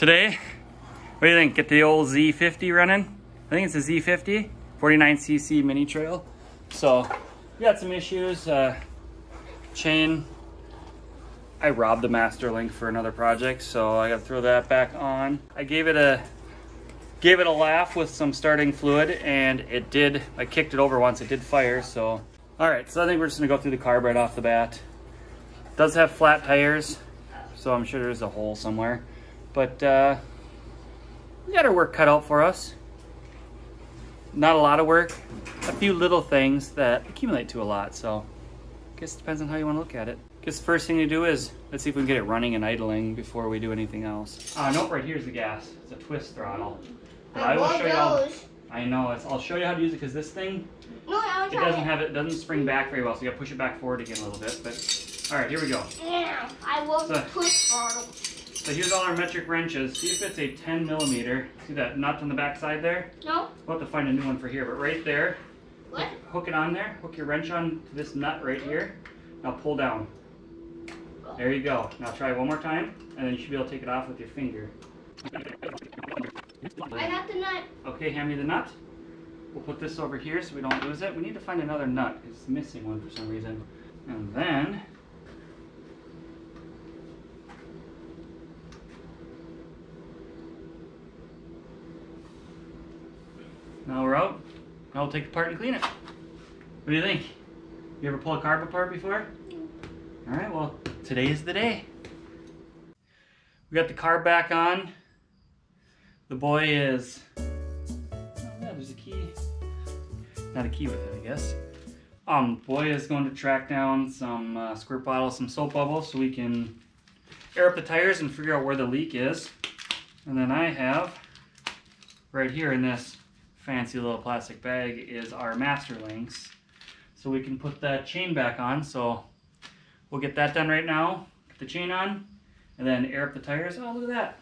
Today, what do you think? Get the old Z50 running? I think it's a Z50, 49cc mini trail. So, we got some issues. Chain, I robbed the master link for another project, so I gotta throw that back on. I gave it a laugh with some starting fluid, and it did. I kicked it over once, it did fire, so. All right, so I think we're just gonna go through the carb right off the bat. It does have flat tires, so I'm sure there's a hole somewhere. But we got our work cut out for us. Not a lot of work, a few little things that accumulate to a lot, so I guess it depends on how you want to look at it. I guess the first thing to do is, let's see if we can get it running and idling before we do anything else. Nope, right here's the gas. It's a twist throttle. But I will show you how, I know, I'll show you how to use it because this thing, it doesn't spring back very well, so you gotta push it back forward again a little bit. But all right, here we go. Yeah, I love the twist throttle. So here's all our metric wrenches. See if it's a 10 millimeter. See that nut on the back side there? No. We'll have to find a new one for here, but right there, what? Hook it on there, hook your wrench on to this nut right here. Now pull down. There you go. Now try one more time, and then you should be able to take it off with your finger. I got the nut. Okay, hand me the nut. We'll put this over here so we don't lose it. We need to find another nut. It's missing one for some reason. And then, now we're out. Now we'll take it apart and clean it. What do you think? You ever pull a carb apart before? All right, well, today is the day. We got the carb back on. The boy is, oh yeah, there's a key. Not a key with it, I guess. Boy is going to track down some squirt bottles, some soap bubbles, so we can air up the tires and figure out where the leak is. And then I have, right here in this fancy little plastic bag, is our master links. So we can put that chain back on. So we'll get that done right now, get the chain on, and then air up the tires. Oh, look at that.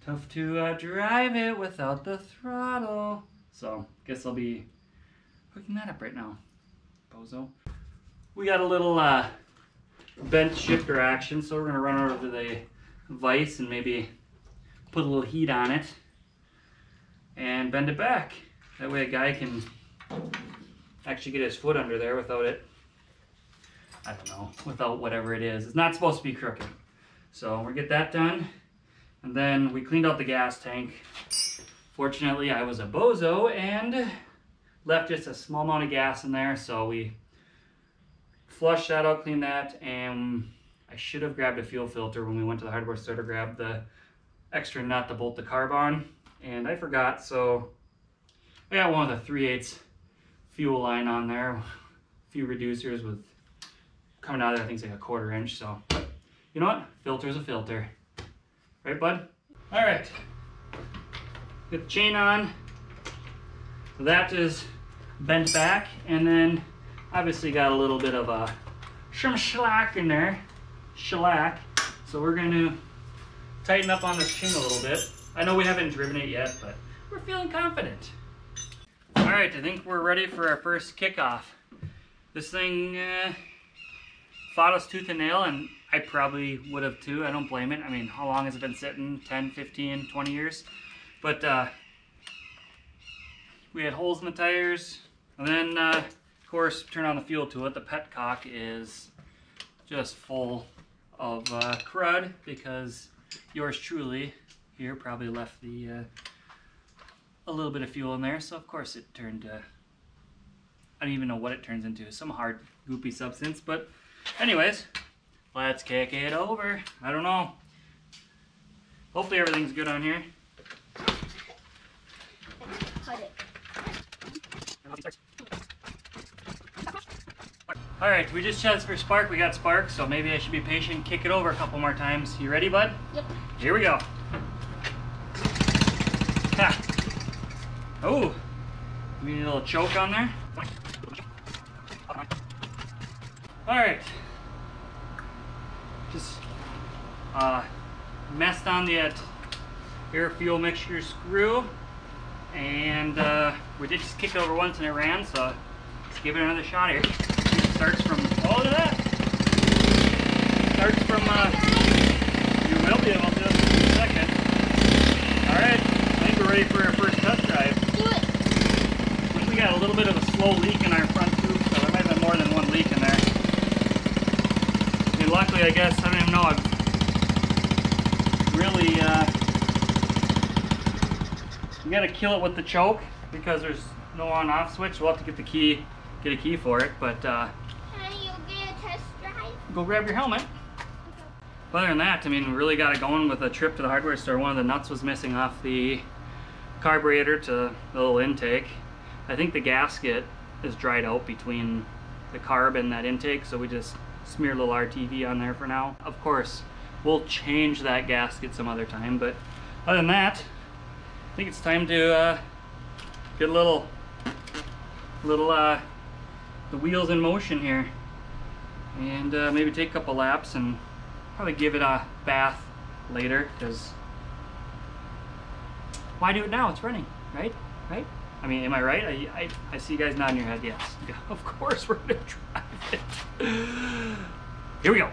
Tough to drive it without the throttle. So guess I'll be hooking that up right now. Bozo. We got a little bent shifter action, so we're gonna run over to the vise and maybe put a little heat on it and bend it back. That way a guy can actually get his foot under there without it, I don't know, without whatever it is. It's not supposed to be crooked. So we'll get that done. And then we cleaned out the gas tank. Fortunately, I was a bozo and left just a small amount of gas in there. So we flushed that out, cleaned that, and I should have grabbed a fuel filter when we went to the hardware store to grab the extra nut to bolt the carb on. And I forgot, so I got one with a 3/8 fuel line on there. A few reducers with coming out of there, I think it's like a 1/4 inch. So, you know what? Filter's a filter. Right, bud? All right. Get the chain on. So that is bent back, and then obviously got a little bit of some slack in there. Shellac. So we're going to tighten up on this chain a little bit. I know we haven't driven it yet, but we're feeling confident. All right, I think we're ready for our first kickoff. This thing fought us tooth and nail, and I probably would have too. I don't blame it. I mean, how long has it been sitting? 10, 15, 20 years? But we had holes in the tires. And then, of course, turn on the fuel to it. The petcock is just full of crud because yours truly here probably left the a little bit of fuel in there. So, of course, it turned I don't even know what it turns into. Some hard, goopy substance. But anyways, let's kick it over. I don't know. Hopefully everything's good on here. Cut it. Alright, we just checked for spark. We got spark, so maybe I should be patient. Kick it over a couple more times. You ready, bud? Yep. Here we go. Ha! Oh! We need a little choke on there. Alright. Just messed on the air fuel mixture screw, and we did just kick it over once and it ran, so let's give it another shot here. It starts from, oh, look at that! Starts from, you will be able to in a second. gotta kill it with the choke because there's no on-off switch. We'll have to get the key, get a key for it. But Can you get a test drive? go grab your helmet. But other than that, I mean, we really got it going with a trip to the hardware store. One of the nuts was missing off the carburetor to the little intake. I think the gasket is dried out between the carb and that intake, so we just smear a little RTV on there for now. Of course, we'll change that gasket some other time, but other than that, I think it's time to get a little the wheels in motion here, and maybe take a couple laps and probably give it a bath later, because why do it now? It's running, right? Right? I mean, am I right? I see you guys nodding your head, yes. Yeah, of course we're gonna drive it. Here we go.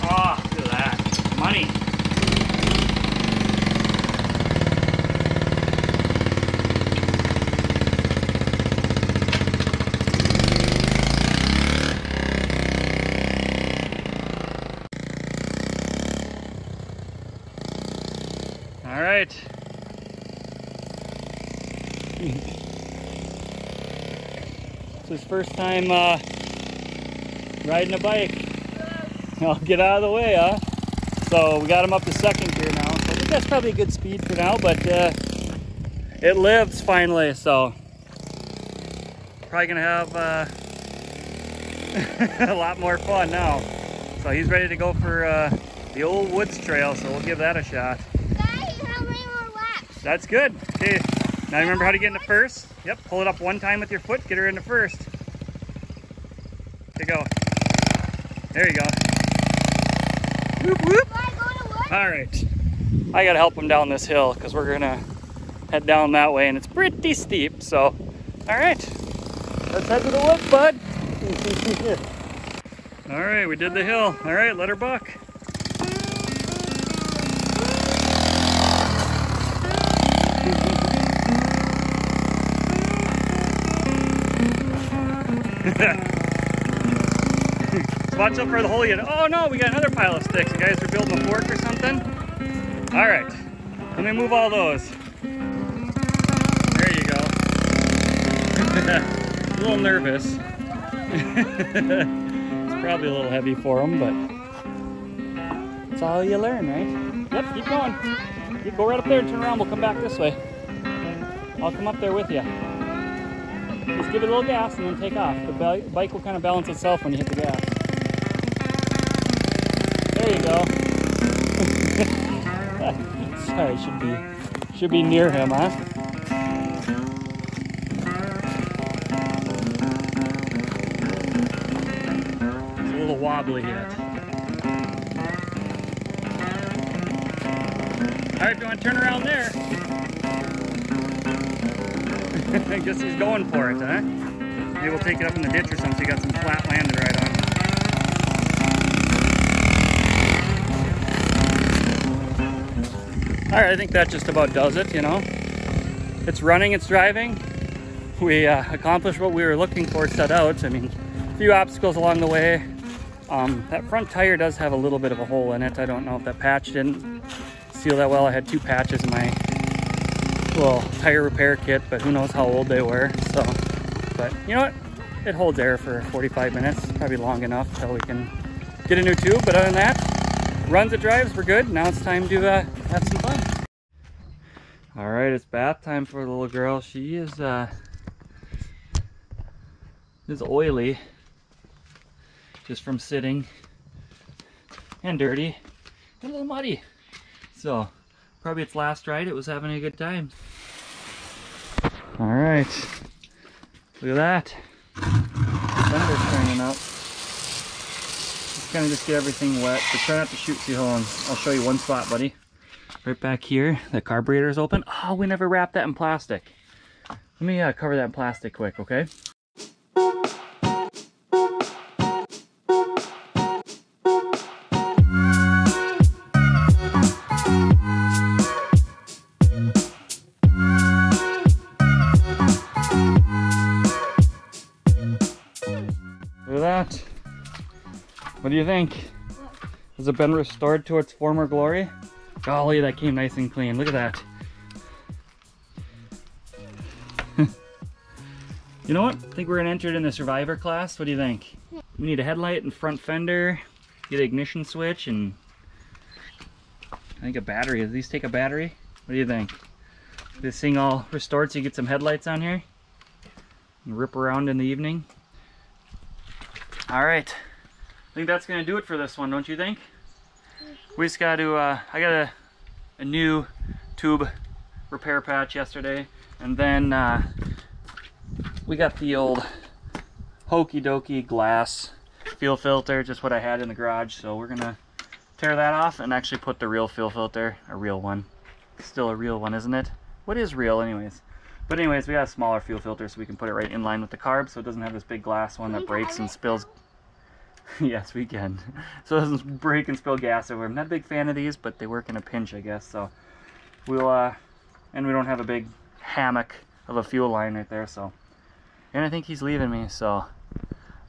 Oh, look at that. Money. All right. It's his first time riding a bike. I'll get out of the way, huh? So we got him up to second gear now. So I think that's probably a good speed for now, but it lives finally, so probably gonna have a lot more fun now. So he's ready to go for the old woods trail, so we'll give that a shot. Guys, how many more laps? That's good. Okay, now remember how to get into first? Yep, pull it up one time with your foot, get her into first. There you go. There you go. Whoop, whoop. Do I go to work? All right, I gotta help him down this hill because we're gonna head down that way and it's pretty steep, so all right, let's head to the woods, bud. All right, we did the hill. All right, let her buck. Watch out for the hole you. Oh no, we got another pile of sticks. You guys are building a fork or something? All right, let me move all those. There you go. A little nervous. It's probably a little heavy for him, but it's all you learn, right? Yep, keep going. You go right up there and turn around. We'll come back this way. I'll come up there with you. Just give it a little gas and then take off. The bike will kind of balance itself when you hit the gas. There you go. Sorry, should be near him, huh? It's a little wobbly yet. All right, if you want to turn around there. I guess he's going for it, huh? Maybe we'll take it up in the ditch or something so you got some flat land to ride on. Alright, I think that just about does it, you know. It's running, it's driving. We accomplished what we were looking for set out. I mean, a few obstacles along the way. That front tire does have a little bit of a hole in it. I don't know if that patch didn't seal that well. I had two patches in my little tire repair kit, but who knows how old they were. So, but you know what? It holds air for 45 minutes, probably long enough till we can get a new tube. But other than that, runs it drives, we're good. Now it's time to have some fun. All right, it's bath time for the little girl. She is oily, just from sitting, and dirty, and a little muddy. So probably its last ride. It was having a good time. All right, look at that. Thunder's turning up. Just kind of just get everything wet, but try not to shoot too home. I'll show you one spot, buddy. Right back here, the carburetor is open. Oh, we never wrapped that in plastic. Let me cover that in plastic quick, okay? Look at that. What do you think? Has it been restored to its former glory? Golly, that came nice and clean. Look at that. You know what? I think we're gonna enter it in the survivor class. What do you think? We need a headlight and front fender, get an ignition switch, and I think a battery. Does these take a battery? What do you think? This thing all restored so you get some headlights on here and rip around in the evening. All right, I think that's gonna do it for this one, don't you think? We just got to, I got a new tube repair patch yesterday, and then we got the old hokey dokey glass fuel filter, just what I had in the garage, so we're gonna tear that off and actually put the real fuel filter, a real one. Still a real one, isn't it? What is real anyways? But anyways, we got a smaller fuel filter so we can put it right in line with the carb, so it doesn't have this big glass one that breaks and spills. Yes, we can. So it doesn't break and spill gas over. I'm not a big fan of these, but they work in a pinch, I guess. So we'll, and we don't have a big hammock of a fuel line right there, so. And I think he's leaving me, so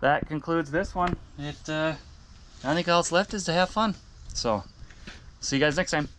that concludes this one. I think all that's left is to have fun. So, see you guys next time.